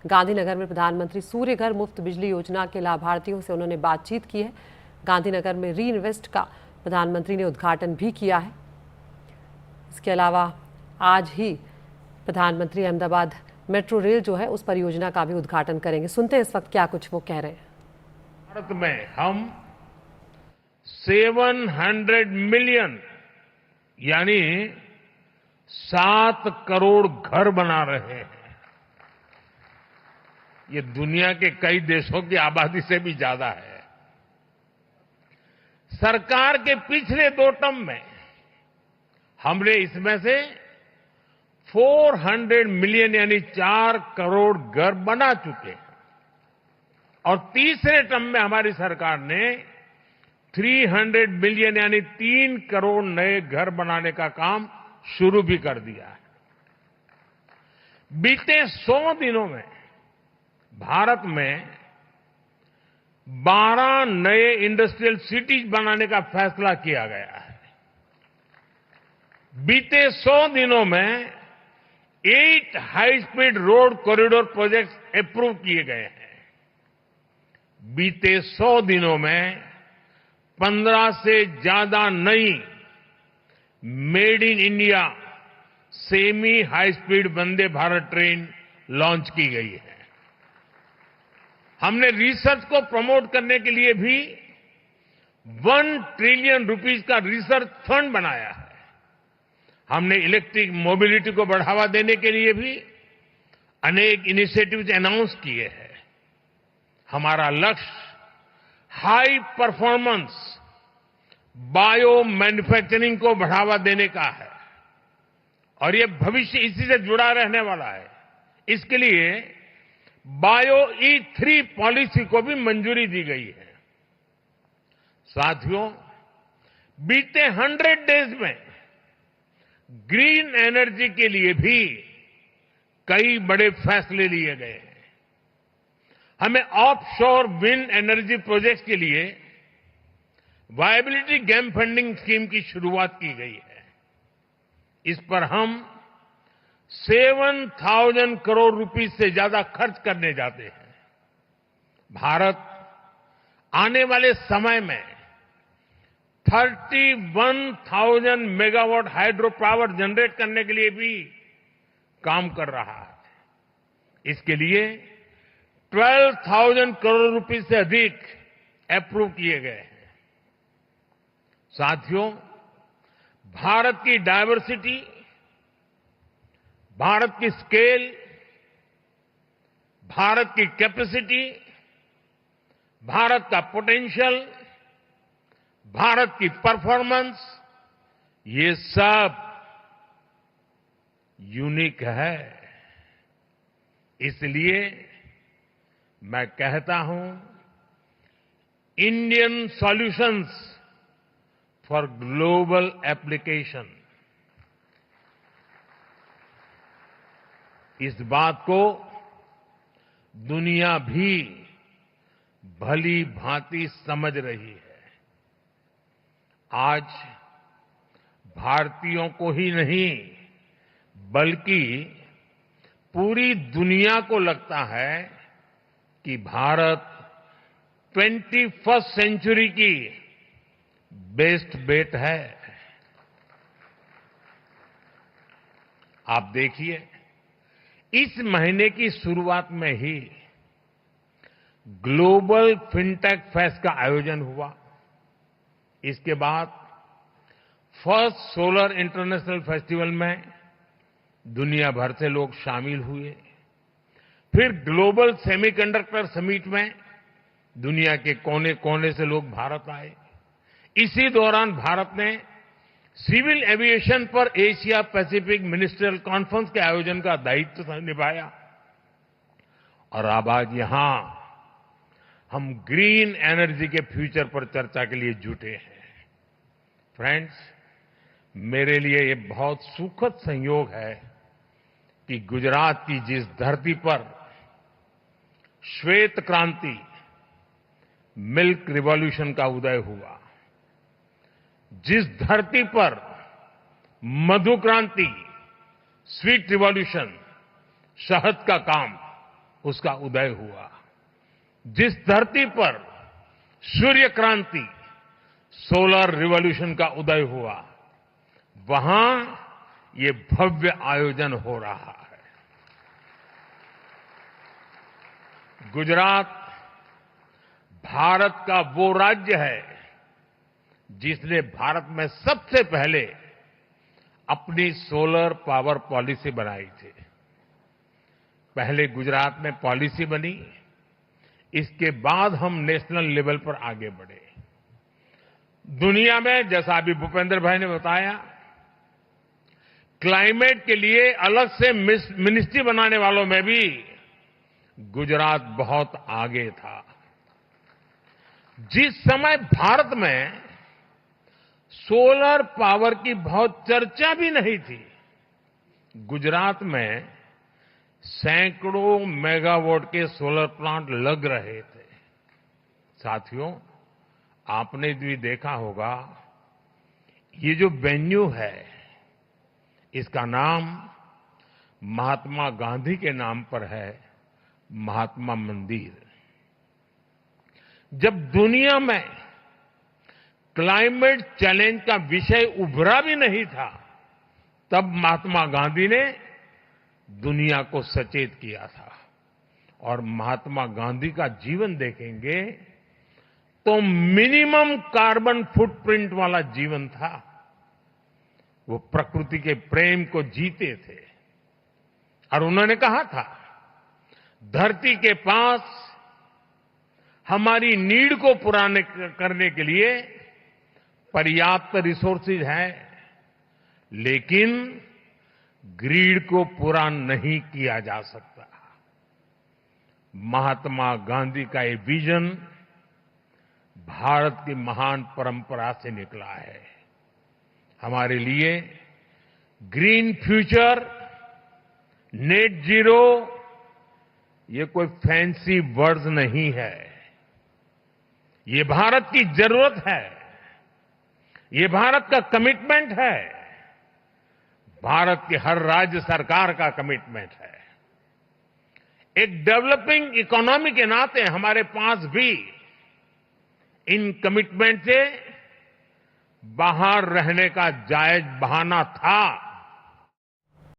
गांधीनगर में प्रधानमंत्री सूर्य घर मुफ्त बिजली योजना के लाभार्थियों से उन्होंने बातचीत की है। गांधीनगर में री इन्वेस्ट का प्रधानमंत्री ने उद्घाटन भी किया है। इसके अलावा आज ही प्रधानमंत्री अहमदाबाद मेट्रो रेल जो है उस परियोजना का भी उद्घाटन करेंगे। सुनते हैं इस वक्त क्या कुछ वो कह रहे हैं। भारत में हम 700 मिलियन यानी 7 करोड़ घर बना रहे हैं। ये दुनिया के कई देशों की आबादी से भी ज्यादा है। सरकार के पिछले 2 टर्म में हमने इसमें से 400 मिलियन यानी 4 करोड़ घर बना चुके हैं और तीसरे टर्म में हमारी सरकार ने 300 मिलियन यानी 3 करोड़ नए घर बनाने का काम शुरू भी कर दिया है। बीते 100 दिनों में भारत में 12 नए इंडस्ट्रियल सिटीज बनाने का फैसला किया गया है। बीते 100 दिनों में 8 high speed road corridor projects approve किए गए हैं। बीते 100 दिनों में 15 से ज्यादा नई made in India semi high speed Vande Bharat train launch की गई है। हमने रिसर्च को प्रमोट करने के लिए भी 1 ट्रिलियन रुपीस का रिसर्च फंड बनाया है। हमने इलेक्ट्रिक मोबिलिटी को बढ़ावा देने के लिए भी अनेक इनिशिएटिव्स अनाउंस किए हैं। हमारा लक्ष्य हाई परफॉर्मेंस बायो मैन्युफैक्चरिंग को बढ़ावा देने का है और ये भविष्य इसी से जुड़ा रहने वाला है। इसके लिए बायो E3 पॉलिसी को भी मंजूरी दी गई है। साथियों, बीते 100 डेज में ग्रीन एनर्जी के लिए भी कई बड़े फैसले लिए गए हैं। हमें ऑफशोर विंड एनर्जी प्रोजेक्ट्स के लिए वायबिलिटी गैप फंडिंग स्कीम की शुरुआत की गई है। इस पर हम 7,000 करोड़ रुपए से ज्यादा खर्च करने जाते हैं। भारत आने वाले समय में 31,000 मेगावाट हाइड्रो पावर जनरेट करने के लिए भी काम कर रहा है। इसके लिए 12,000 करोड़ रुपए से अधिक अप्रूव किए गए हैं। साथियों, भारत की डायवर्सिटी, भारत की स्केल, भारत की कैपेसिटी, भारत का पोटेंशियल, भारत की परफॉर्मेंस, ये सब यूनिक है। इसलिए मैं कहता हूं, Indian solutions for global application. इस बात को दुनिया भी भली भांति समझ रही है। आज भारतीयों को ही नहीं बल्कि पूरी दुनिया को लगता है कि भारत 21st सेंचुरी की बेस्ट बेट है। आप देखिए, इस महीने की शुरुआत में ही ग्लोबल फिनटेक फेस्ट का आयोजन हुआ। इसके बाद फर्स्ट सोलर इंटरनेशनल फेस्टिवल में दुनिया भर से लोग शामिल हुए। फिर ग्लोबल सेमीकंडक्टर समिट में दुनिया के कोने कोने से लोग भारत आए। इसी दौरान भारत ने सिविल एविएशन पर एशिया पैसिफिक मिनिस्ट्रियल कॉन्फ्रेंस के आयोजन का दायित्व निभाया और अब आज यहां हम ग्रीन एनर्जी के फ्यूचर पर चर्चा के लिए जुटे हैं। फ्रेंड्स, मेरे लिए ये बहुत सुखद संयोग है कि गुजरात की जिस धरती पर श्वेत क्रांति, मिल्क रिवॉल्यूशन का उदय हुआ, जिस धरती पर मधु क्रांति, स्वीट रिवॉल्यूशन, शहद का काम उसका उदय हुआ। जिस धरती पर सूर्य क्रांति, सोलर रिवॉल्यूशन का उदय हुआ, वहां ये भव्य आयोजन हो रहा है। गुजरात भारत का वो राज्य है जिसने भारत में सबसे पहले अपनी सोलर पावर पॉलिसी बनाई थी। पहले गुजरात में पॉलिसी बनी, इसके बाद हम नेशनल लेवल पर आगे बढ़े। दुनिया में, जैसा अभी भूपेंद्र भाई ने बताया, क्लाइमेट के लिए अलग से मिनिस्ट्री बनाने वालों में भी गुजरात बहुत आगे था। जिस समय भारत में सोलर पावर की बहुत चर्चा भी नहीं थी, गुजरात में सैकड़ों मेगावाट के सोलर प्लांट लग रहे थे। साथियों, आपने भी देखा होगा, ये जो वेन्यू है, इसका नाम महात्मा गांधी के नाम पर है, महात्मा मंदिर। जब दुनिया में क्लाइमेट चैलेंज का विषय उभरा भी नहीं था, तब महात्मा गांधी ने दुनिया को सचेत किया था। और महात्मा गांधी का जीवन देखेंगे तो मिनिमम कार्बन फुटप्रिंट वाला जीवन था। वो प्रकृति के प्रेम को जीते थे और उन्होंने कहा था, धरती के पास हमारी नीड को पूरा करने के लिए पर्याप्त रिसोर्सेज है, लेकिन ग्रीड को पूरा नहीं किया जा सकता। महात्मा गांधी का ये विजन भारत की महान परंपरा से निकला है। हमारे लिए ग्रीन फ्यूचर, नेट जीरो, ये कोई फैंसी वर्ड्स नहीं है। ये भारत की जरूरत है, ये भारत का कमिटमेंट है, भारत की हर राज्य सरकार का कमिटमेंट है। एक डेवलपिंग इकोनॉमी के नाते हमारे पास भी इन कमिटमेंट से बाहर रहने का जायज बहाना था।